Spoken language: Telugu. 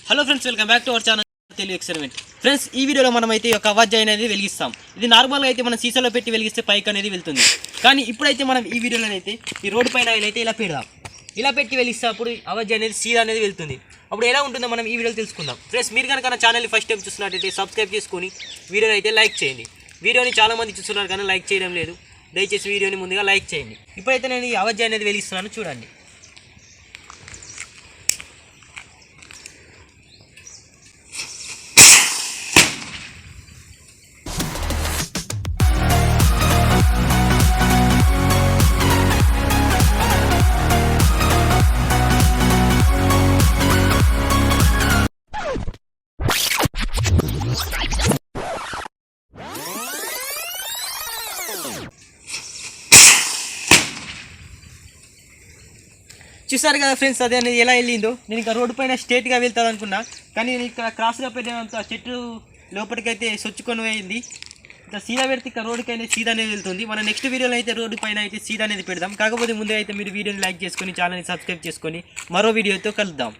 Hello friends, welcome back to our channel Telugu experiment. Friends, ఈ వీడియోలో మనం అయితే ఒక అవాజ్జాయ్ అనేది వెలిగిస్తాం. ఇది నార్మల్గా అయితే మనం సీసాలో పెట్టి వెలిగిస్తే పైకి అనేది వెళ్తుంది. కానీ ఇప్పుడైతే మనం ఈ వీడియోలో అయితే ఈ రోడ్డు పైన అయితే ఇలా పెడదాం. ఇలా పెట్టి వెలిగిస్తే అప్పుడు అవాజ్జాయ్ అనేది సీదా అనేది వెళ్తుంది. అప్పుడు ఎలా ఉంటుందో మనం ఈ వీడియోలో తెలుసుకుందాం. ఫ్రెండ్స్, మీరు కనుక నా ఛానల్ని ఫస్ట్ టైం చూస్తున్నట్టయితే సబ్స్క్రైబ్ చేసుకొని వీడియోని అయితే లైక్ చేయండి. వీడియోని చాలామంది చూస్తున్నారు కానీ లైక్ చేయడం లేదు. దయచేసి వీడియోని ముందుగా లైక్ చేయండి. ఇప్పుడైతే నేను ఈ అవాజ్జాయ్ అనేది వెలిగిస్తున్నాను, చూడండి. చూసారు కదా ఫ్రెండ్స్, అదే అనేది ఎలా వెళ్ళిందో. నేను ఇంకా రోడ్డు పైన స్ట్రేట్గా వెళ్తాను అనుకున్నా, కానీ నేను ఇక్కడ క్రాస్గా పెట్టినంత చెట్టు లోపలికైతే సొచ్చుకొని పోయింది. ఇంకా సీదా పెడితే ఇక్కడ రోడ్డుకి అయితే సీదా అనేది వెళ్తుంది. మన నెక్స్ట్ వీడియోలో అయితే రోడ్డు పైన అయితే సీదా అనేది పెడదాం. కాకపోతే ముందే అయితే మీరు వీడియోని లైక్ చేసుకొని ఛానల్ని సబ్స్క్రైబ్ చేసుకొని మరో వీడియోతో కలుద్దాం.